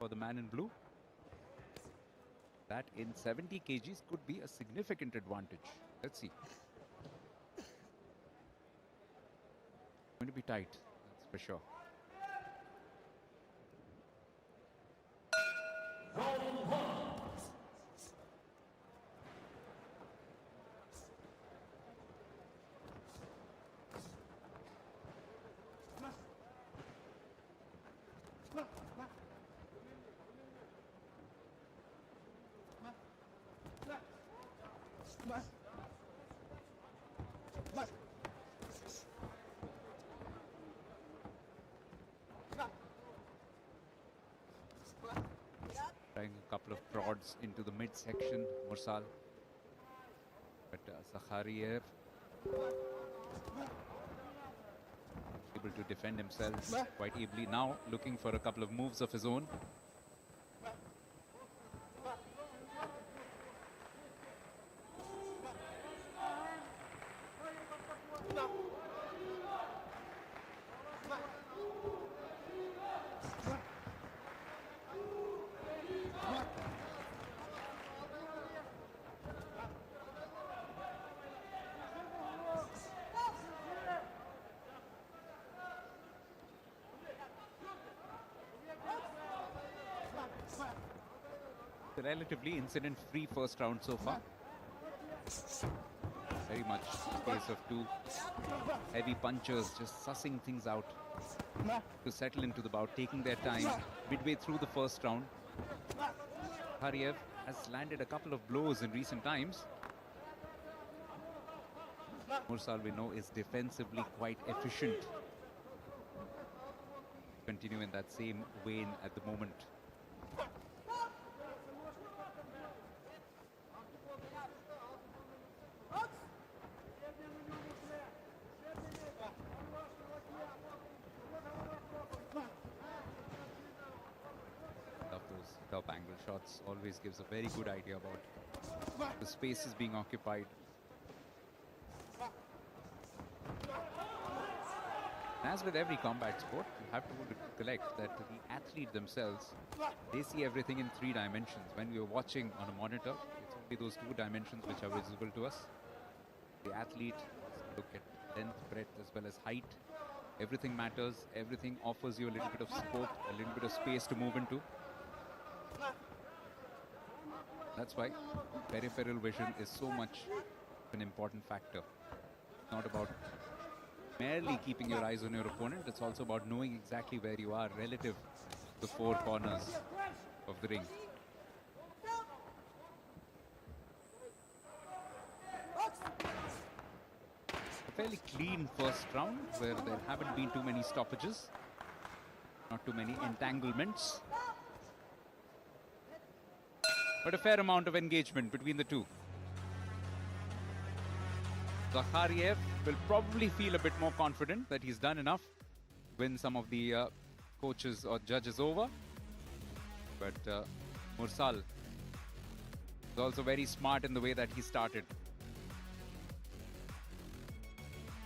for the man in blue. That in 70 kgs could be a significant advantage. Let's see. Going to be tight, that's for sure. Trying a couple of prods into the midsection, Mursal. But Zakhariev able to defend himself quite ably. Now looking for a couple of moves of his own. Relatively incident-free first round so far. Very much space of two heavy punchers just sussing things out to settle into the bout, taking their time midway through the first round. Zakhariev has landed a couple of blows in recent times. Mursal, we know, is defensively quite efficient. Continue in that same vein at the moment. Love those top angle shots. Always gives a very good idea about the spaces being occupied. As with every combat sport, you have to recollect that the athlete themselves, they see everything in 3 dimensions. When we are watching on a monitor, it's only those 2 dimensions which are visible to us. The athlete look at length, breadth, as well as height. Everything matters. Everything offers you a little bit of scope, a little bit of space to move into. That's why peripheral vision is so much an important factor. It's not about merely keeping your eyes on your opponent. It's also about knowing exactly where you are relative to the 4 corners of the ring. A fairly clean first round where there haven't been too many stoppages, not too many entanglements, but a fair amount of engagement between the two. Zakhariev will probably feel a bit more confident that he's done enough to win some of the coaches or judges over. But Mursal is also very smart in the way that he started.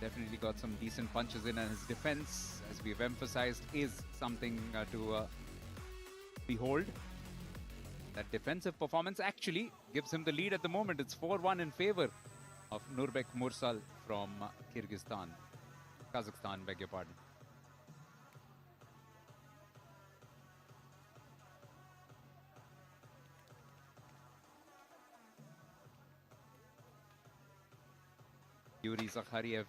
Definitely got some decent punches in, and his defense, as we've emphasized, is something to behold. That defensive performance actually gives him the lead at the moment. It's 4-1 in favor of Nurbek Mursal from Kazakhstan, beg your pardon. Yuri Zakhariev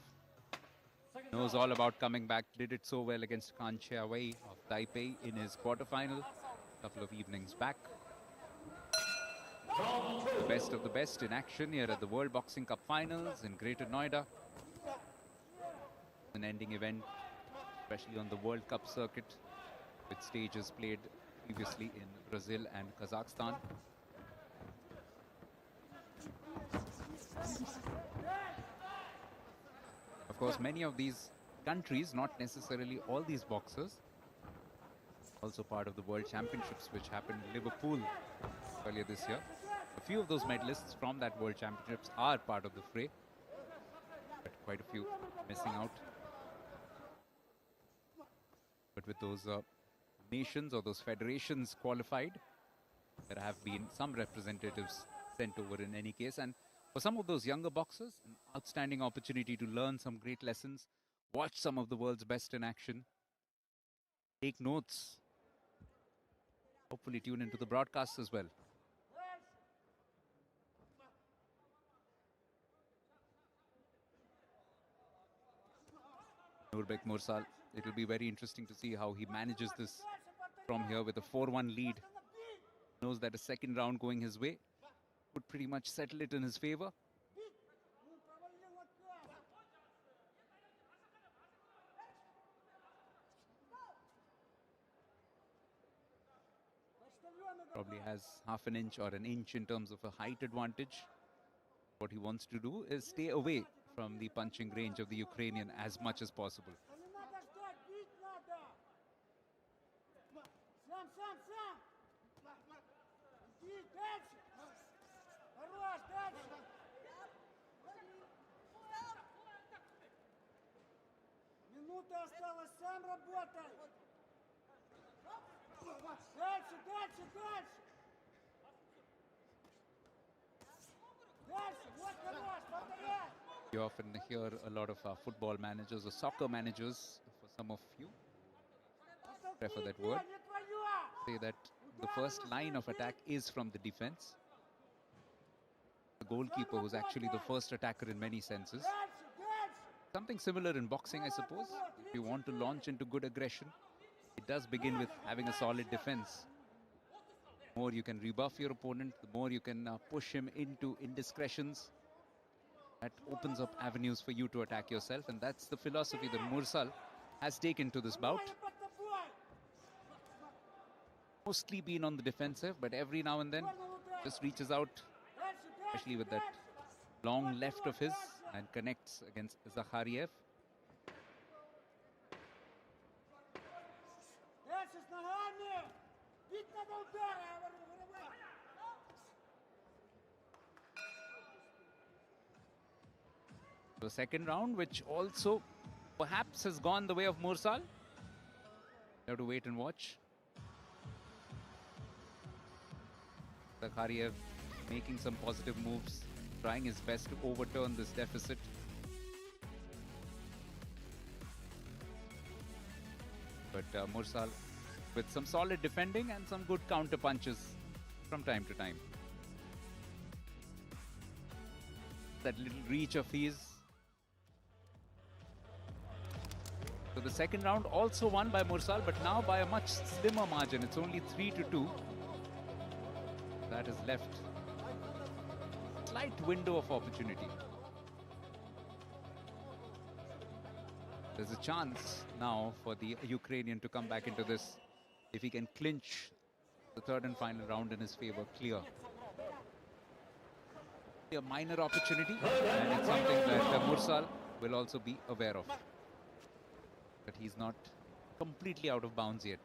knows all about coming back. Did it so well against Khan Xiaowei of Taipei in his quarterfinal a couple of evenings back. The best of the best in action here at the World Boxing Cup Finals in Greater Noida. An ending event, especially on the World Cup circuit, with stages played previously in Brazil and Kazakhstan. Of course, many of these countries, not necessarily all these boxers, also part of the World Championships which happened in Liverpool earlier this year. A few of those medalists from that World Championships are part of the fray, but quite a few missing out. But with those nations or those federations qualified. There have been some representatives sent over in any case. And for some of those younger boxers, an outstanding opportunity to learn some great lessons, watch some of the world's best in action, take notes, hopefully tune into the broadcasts as well. Nurbek Mursal, it will be very interesting to see how he manages this from here with a 4-1 lead. Knows that a second round going his way would pretty much settle it in his favor. Probably has half an inch or an inch in terms of a height advantage. What he wants to do is stay away from the punching range of the Ukrainian as much as possible. Минута осталась, сам работай! Дальше, дальше, дальше! Дальше, вот хорош, повторяй! You often hear a lot of football managers or soccer managers, for some of you, prefer that word, say that the first line of attack is from the defense. The goalkeeper who's actually the first attacker in many senses. Something similar in boxing, I suppose. If you want to launch into good aggression, it does begin with having a solid defense. The more you can rebuff your opponent, the more you can push him into indiscretions. That opens up avenues for you to attack yourself, and that's the philosophy that Mursal has taken to this bout. Mostly been on the defensive, but every now and then just reaches out, especially with that long left of his, and connects against Zakhariev. The second round, which also perhaps has gone the way of Mursal. You have to wait and watch. Zakhariev making some positive moves, trying his best to overturn this deficit. But Mursal with some solid defending and some good counter punches from time to time. That little reach of his. So the second round also won by Mursal, but now by a much slimmer margin. It's only 3-2. That has left a slight window of opportunity. There's a chance now for the Ukrainian to come back into this if he can clinch the third and final round in his favor, clear. A minor opportunity, and it's something that Mursal will also be aware of. But he's not completely out of bounds yet.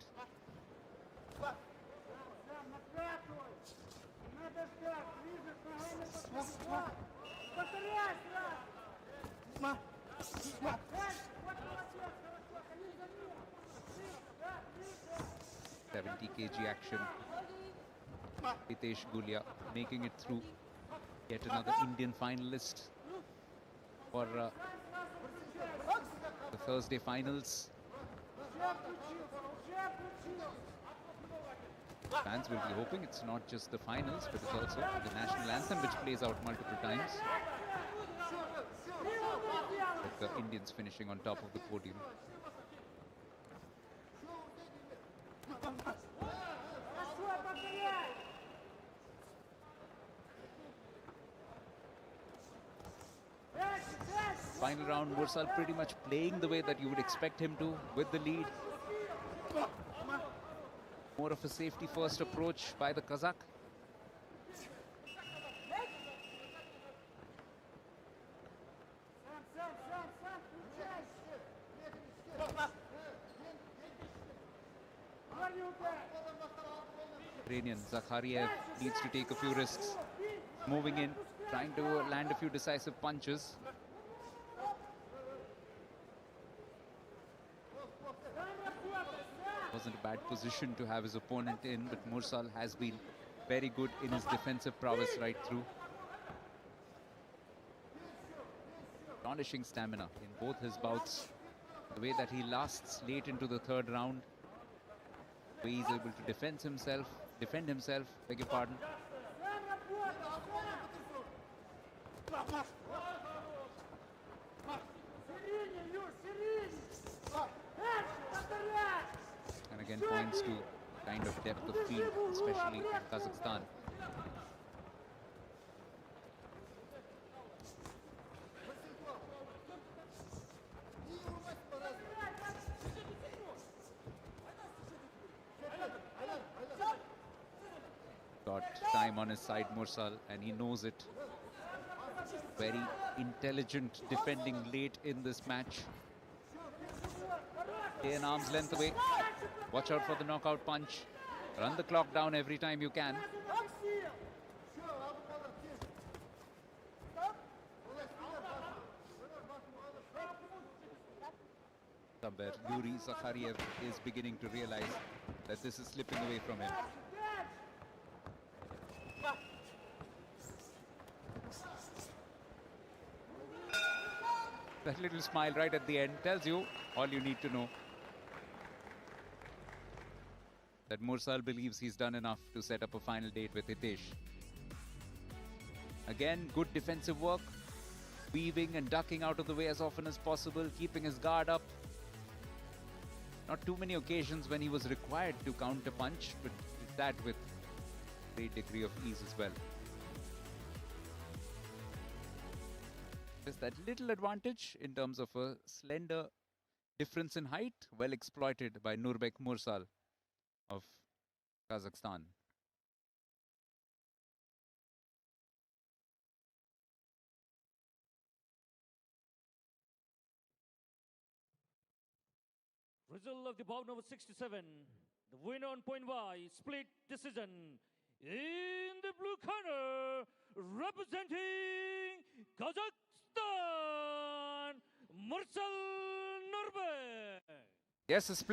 .70 kg action. Hitesh Gulia making it through. Yet another Indian finalist for the Thursday finals. Fans will be hoping it's not just the finals, but it's also the national anthem, which plays out multiple times. With the Indians finishing on top of the podium. Final round, Mursal pretty much playing the way that you would expect him to, with the lead. More of a safety first approach by the Kazakh. Ukrainian Zakhariev needs to take a few risks. Moving in, trying to land a few decisive punches. Was wasn't a bad position to have his opponent in, but Mursal has been very good in his defensive prowess right through. Astonishing stamina in both his bouts. The way that he lasts late into the third round, the way he's able to defend himself, beg your pardon. Сам работай, сам! Сирине, Юр, Сирине! Дальше, повторяй! And again points to kind of depth of field, especially in Kazakhstan. Got time on his side, Mursal, and he knows it. Very intelligent defending late in this match. Stay an arm's length away. Watch out for the knockout punch. Run the clock down every time you can. Максим! Somewhere, Yuri Zakhariev is beginning to realize that this is slipping away from him. That little smile right at the end tells you all you need to know. That Mursal believes he's done enough to set up a final date with Hitesh. Again, good defensive work. Weaving and ducking out of the way as often as possible, keeping his guard up. Not too many occasions when he was required to counter punch, but did that with great degree of ease as well. Just that little advantage in terms of a slender difference in height, well exploited by Nurbek Mursal of Kazakhstan. Result of the bout number 67. The winner on point by split decision. In the blue corner, representing Kazakhstan, Mursal Nurbek. Yes, a split.